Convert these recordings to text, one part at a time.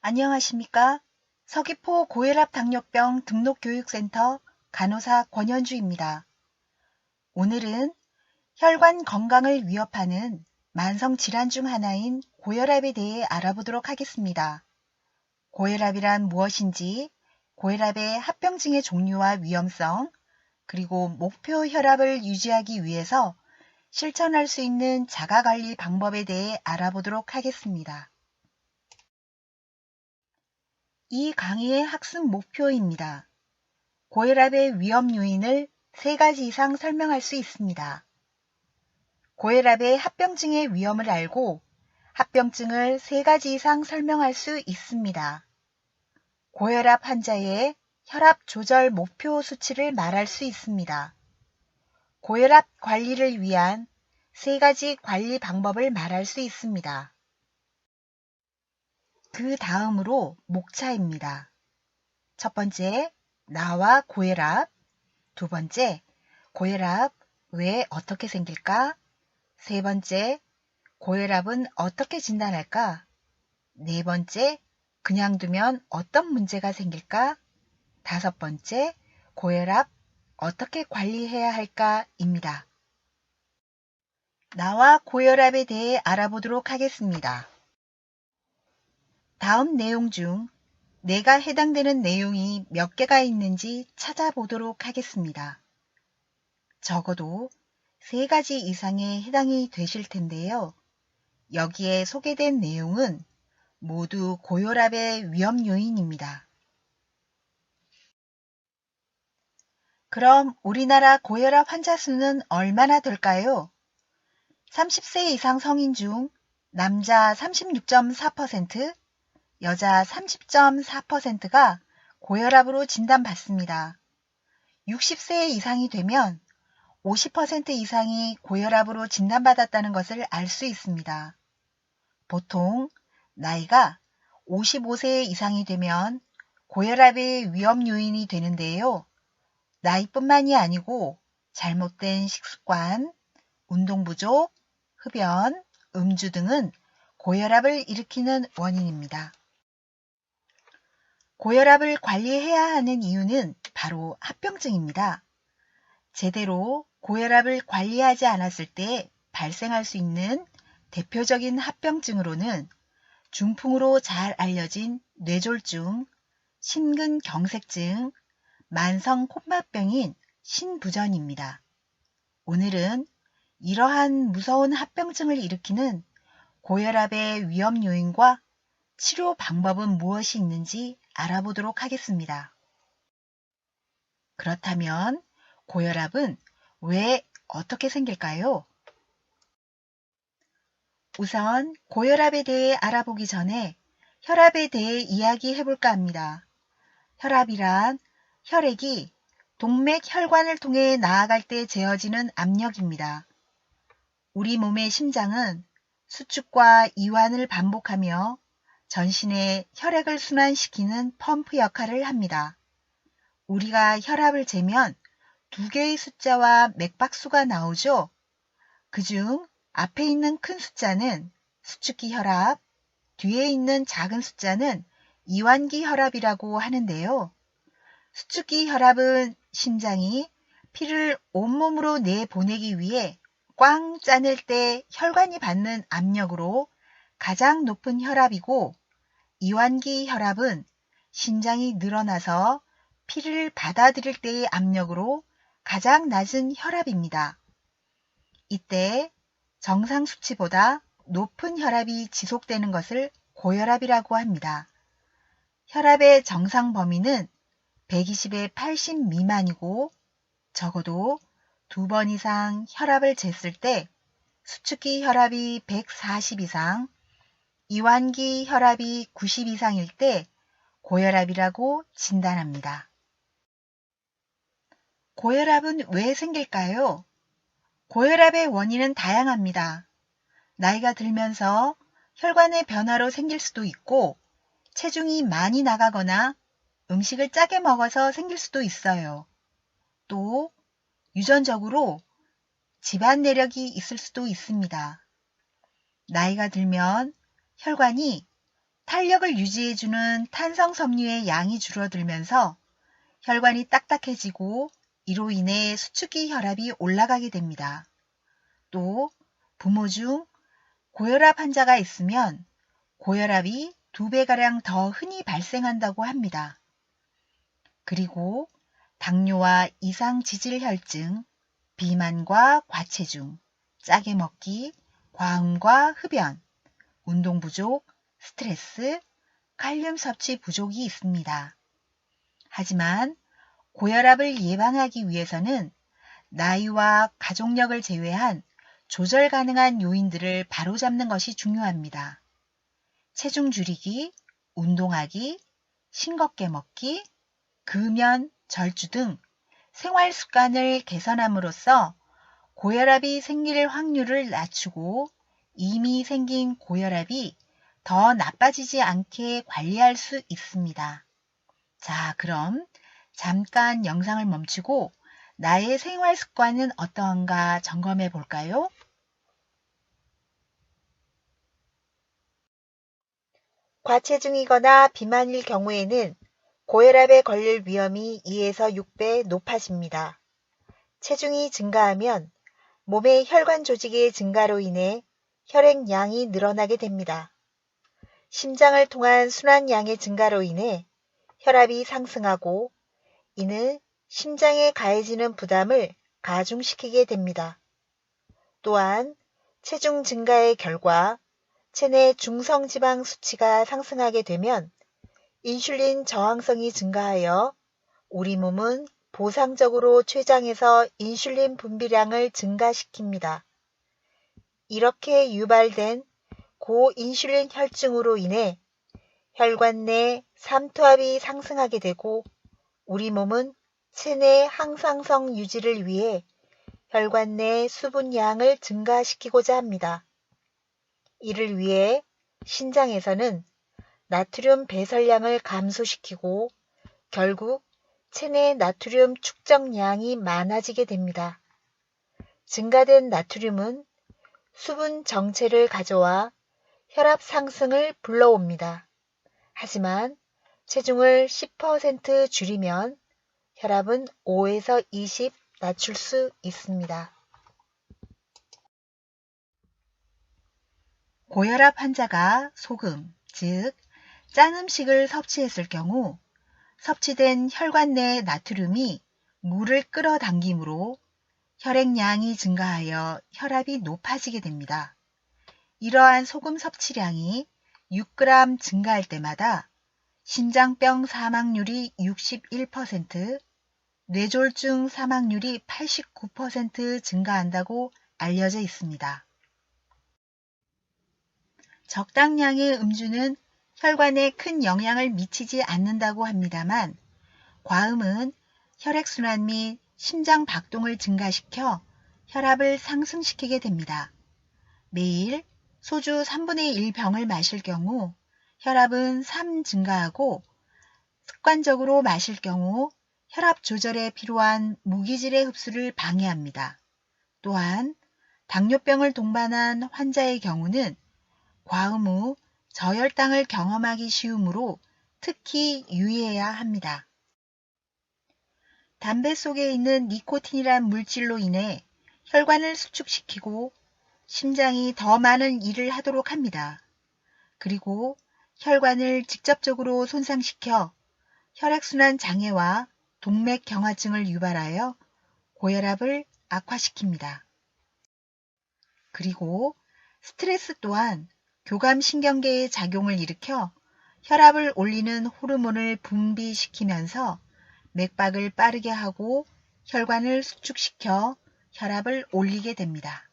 안녕하십니까? 서귀포 고혈압 당뇨병 등록교육센터 간호사 권현주입니다. 오늘은 혈관 건강을 위협하는 만성질환 중 하나인 고혈압에 대해 알아보도록 하겠습니다. 고혈압이란 무엇인지, 고혈압의 합병증의 종류와 위험성, 그리고 목표 혈압을 유지하기 위해서 실천할 수 있는 자가관리 방법에 대해 알아보도록 하겠습니다. 이 강의의 학습 목표입니다. 고혈압의 위험 요인을 3가지 이상 설명할 수 있습니다. 고혈압의 합병증의 위험을 알고 합병증을 3가지 이상 설명할 수 있습니다. 고혈압 환자의 혈압 조절 목표 수치를 말할 수 있습니다. 고혈압 관리를 위한 3가지 관리 방법을 말할 수 있습니다. 그 다음으로 목차입니다. 첫 번째, 나와 고혈압. 두 번째, 고혈압 왜 어떻게 생길까? 세 번째, 고혈압은 어떻게 진단할까? 네 번째, 그냥 두면 어떤 문제가 생길까? 다섯 번째, 고혈압 어떻게 관리해야 할까?입니다. 나와 고혈압에 대해 알아보도록 하겠습니다. 다음 내용 중 내가 해당되는 내용이 몇 개가 있는지 찾아보도록 하겠습니다. 적어도 3가지 이상에 해당이 되실 텐데요. 여기에 소개된 내용은 모두 고혈압의 위험 요인입니다. 그럼 우리나라 고혈압 환자 수는 얼마나 될까요? 30세 이상 성인 중 남자 36.4%, 여자 30.4%가 고혈압으로 진단받습니다. 60세 이상이 되면 50% 이상이 고혈압으로 진단받았다는 것을 알 수 있습니다. 보통 나이가 55세 이상이 되면 고혈압의 위험 요인이 되는데요. 나이뿐만이 아니고 잘못된 식습관, 운동 부족, 흡연, 음주 등은 고혈압을 일으키는 원인입니다. 고혈압을 관리해야 하는 이유는 바로 합병증입니다. 제대로 고혈압을 관리하지 않았을 때 발생할 수 있는 대표적인 합병증으로는 중풍으로 잘 알려진 뇌졸중, 심근경색증, 만성 콧막병인 신부전입니다. 오늘은 이러한 무서운 합병증을 일으키는 고혈압의 위험 요인과 치료 방법은 무엇이 있는지 알아보도록 하겠습니다. 그렇다면 고혈압은 왜 어떻게 생길까요? 우선 고혈압에 대해 알아보기 전에 혈압에 대해 이야기해 볼까 합니다. 혈압이란 혈액이 동맥 혈관을 통해 나아갈 때 재어지는 압력입니다. 우리 몸의 심장은 수축과 이완을 반복하며 전신에 혈액을 순환시키는 펌프 역할을 합니다. 우리가 혈압을 재면 2개의 숫자와 맥박수가 나오죠. 그중 앞에 있는 큰 숫자는 수축기 혈압, 뒤에 있는 작은 숫자는 이완기 혈압이라고 하는데요. 수축기 혈압은 심장이 피를 온몸으로 내보내기 위해 꽝 짜낼 때 혈관이 받는 압력으로 가장 높은 혈압이고, 이완기 혈압은 심장이 늘어나서 피를 받아들일 때의 압력으로 가장 낮은 혈압입니다. 이때 정상 수치보다 높은 혈압이 지속되는 것을 고혈압이라고 합니다. 혈압의 정상 범위는 120에 80 미만이고 적어도 2번 이상 혈압을 쟀을 때 수축기 혈압이 140 이상, 이완기 혈압이 90 이상일 때 고혈압이라고 진단합니다. 고혈압은 왜 생길까요? 고혈압의 원인은 다양합니다. 나이가 들면서 혈관의 변화로 생길 수도 있고, 체중이 많이 나가거나 음식을 짜게 먹어서 생길 수도 있어요. 또 유전적으로 집안 내력이 있을 수도 있습니다. 나이가 들면 혈관이 탄력을 유지해주는 탄성섬유의 양이 줄어들면서 혈관이 딱딱해지고 이로 인해 수축기 혈압이 올라가게 됩니다. 또 부모 중 고혈압 환자가 있으면 고혈압이 2배가량 더 흔히 발생한다고 합니다. 그리고 당뇨와 이상지질혈증, 비만과 과체중, 짜게 먹기, 과음과 흡연, 운동 부족, 스트레스, 칼륨 섭취 부족이 있습니다. 하지만 고혈압을 예방하기 위해서는 나이와 가족력을 제외한 조절 가능한 요인들을 바로잡는 것이 중요합니다. 체중 줄이기, 운동하기, 싱겁게 먹기, 금연, 절주 등 생활 습관을 개선함으로써 고혈압이 생길 확률을 낮추고 이미 생긴 고혈압이 더 나빠지지 않게 관리할 수 있습니다. 자, 그럼 잠깐 영상을 멈추고 나의 생활 습관은 어떠한가 점검해 볼까요? 과체중이거나 비만일 경우에는 고혈압에 걸릴 위험이 2에서 6배 높아집니다. 체중이 증가하면 몸의 혈관 조직의 증가로 인해 혈액량이 늘어나게 됩니다. 심장을 통한 순환량의 증가로 인해 혈압이 상승하고 이는 심장에 가해지는 부담을 가중시키게 됩니다. 또한 체중 증가의 결과 체내 중성지방 수치가 상승하게 되면 인슐린 저항성이 증가하여 우리 몸은 보상적으로 췌장에서 인슐린 분비량을 증가시킵니다. 이렇게 유발된 고인슐린 혈증으로 인해 혈관 내 삼투압이 상승하게 되고 우리 몸은 체내 항상성 유지를 위해 혈관 내 수분량을 증가시키고자 합니다. 이를 위해 신장에서는 나트륨 배설량을 감소시키고 결국 체내 나트륨 축적량이 많아지게 됩니다. 증가된 나트륨은 수분 정체를 가져와 혈압 상승을 불러옵니다. 하지만 체중을 10% 줄이면 혈압은 5에서 20 낮출 수 있습니다. 고혈압 환자가 소금, 즉 짠 음식을 섭취했을 경우 섭취된 혈관 내 나트륨이 물을 끌어당기므로 혈액량이 증가하여 혈압이 높아지게 됩니다. 이러한 소금 섭취량이 6g 증가할 때마다 심장병 사망률이 61%, 뇌졸중 사망률이 89% 증가한다고 알려져 있습니다. 적당량의 음주는 혈관에 큰 영향을 미치지 않는다고 합니다만 과음은 혈액순환 및 심장 박동을 증가시켜 혈압을 상승시키게 됩니다. 매일 소주 3분의 1 병을 마실 경우 혈압은 3 증가하고 습관적으로 마실 경우 혈압 조절에 필요한 무기질의 흡수를 방해합니다. 또한 당뇨병을 동반한 환자의 경우는 과음 후 저혈당을 경험하기 쉬우므로 특히 유의해야 합니다. 담배 속에 있는 니코틴이란 물질로 인해 혈관을 수축시키고 심장이 더 많은 일을 하도록 합니다. 그리고 혈관을 직접적으로 손상시켜 혈액순환 장애와 동맥경화증을 유발하여 고혈압을 악화시킵니다. 그리고 스트레스 또한 교감신경계의 작용을 일으켜 혈압을 올리는 호르몬을 분비시키면서 맥박을 빠르게 하고 혈관을 수축시켜 혈압을 올리게 됩니다.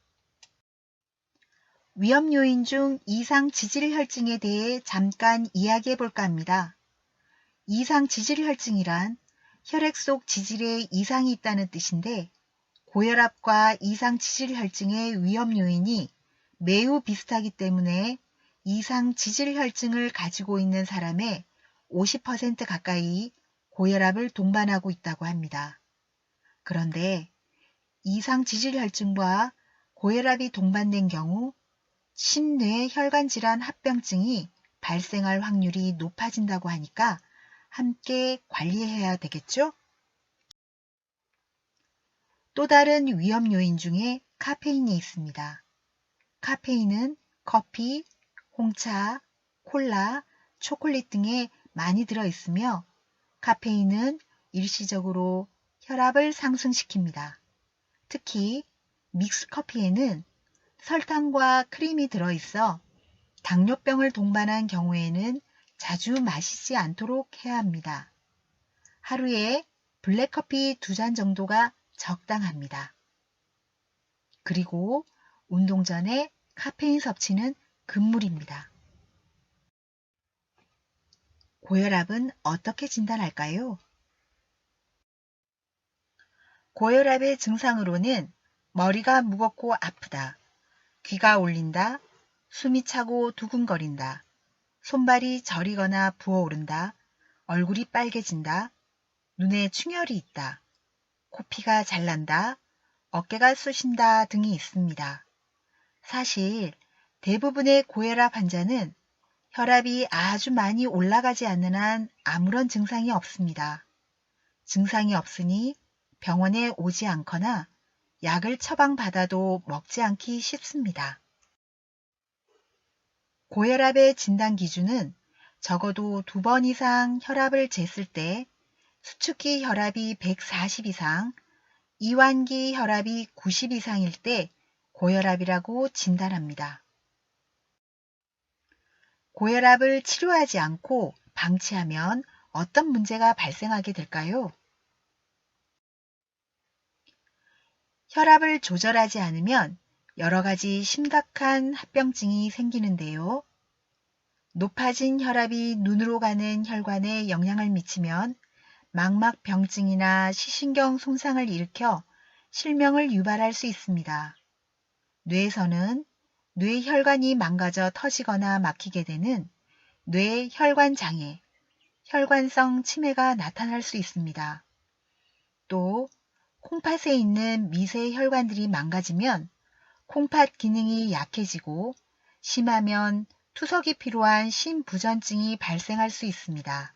위험 요인 중 이상지질혈증에 대해 잠깐 이야기해 볼까 합니다. 이상지질혈증이란 혈액 속 지질에 이상이 있다는 뜻인데 고혈압과 이상지질혈증의 위험 요인이 매우 비슷하기 때문에 이상지질혈증을 가지고 있는 사람의 50% 가까이 고혈압을 동반하고 있다고 합니다. 그런데 이상지질혈증과 고혈압이 동반된 경우 심뇌혈관질환 합병증이 발생할 확률이 높아진다고 하니까 함께 관리해야 되겠죠? 또 다른 위험 요인 중에 카페인이 있습니다. 카페인은 커피, 홍차, 콜라, 초콜릿 등에 많이 들어있으며 카페인은 일시적으로 혈압을 상승시킵니다. 특히 믹스커피에는 설탕과 크림이 들어있어 당뇨병을 동반한 경우에는 자주 마시지 않도록 해야 합니다. 하루에 블랙커피 2잔 정도가 적당합니다. 그리고 운동 전에 카페인 섭취는 금물입니다. 고혈압은 어떻게 진단할까요? 고혈압의 증상으로는 머리가 무겁고 아프다, 귀가 울린다, 숨이 차고 두근거린다, 손발이 저리거나 부어오른다, 얼굴이 빨개진다, 눈에 충혈이 있다, 코피가 잘 난다, 어깨가 쑤신다 등이 있습니다. 사실 대부분의 고혈압 환자는 혈압이 아주 많이 올라가지 않는 한 아무런 증상이 없습니다. 증상이 없으니 병원에 오지 않거나 약을 처방받아도 먹지 않기 쉽습니다. 고혈압의 진단 기준은 적어도 2번 이상 혈압을 쟀을 때 수축기 혈압이 140 이상, 이완기 혈압이 90 이상일 때 고혈압이라고 진단합니다. 고혈압을 치료하지 않고 방치하면 어떤 문제가 발생하게 될까요? 혈압을 조절하지 않으면 여러 가지 심각한 합병증이 생기는데요. 높아진 혈압이 눈으로 가는 혈관에 영향을 미치면 망막병증이나 시신경 손상을 일으켜 실명을 유발할 수 있습니다. 뇌에서는 뇌혈관이 망가져 터지거나 막히게 되는 뇌혈관 장애, 혈관성 치매가 나타날 수 있습니다. 또 콩팥에 있는 미세 혈관들이 망가지면 콩팥 기능이 약해지고 심하면 투석이 필요한 심부전증이 발생할 수 있습니다.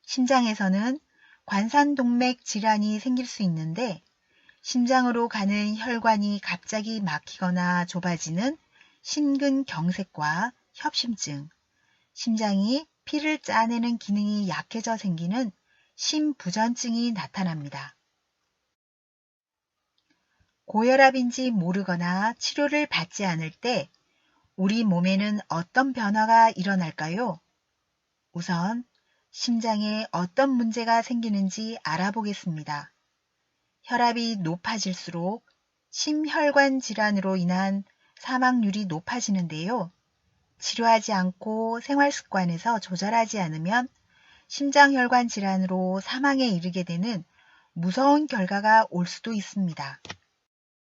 심장에서는 관상동맥 질환이 생길 수 있는데 심장으로 가는 혈관이 갑자기 막히거나 좁아지는 심근경색과 협심증, 심장이 피를 짜내는 기능이 약해져 생기는 심부전증이 나타납니다. 고혈압인지 모르거나 치료를 받지 않을 때 우리 몸에는 어떤 변화가 일어날까요? 우선 심장에 어떤 문제가 생기는지 알아보겠습니다. 혈압이 높아질수록 심혈관 질환으로 인한 사망률이 높아지는데요. 치료하지 않고 생활습관에서 조절하지 않으면 심장혈관 질환으로 사망에 이르게 되는 무서운 결과가 올 수도 있습니다.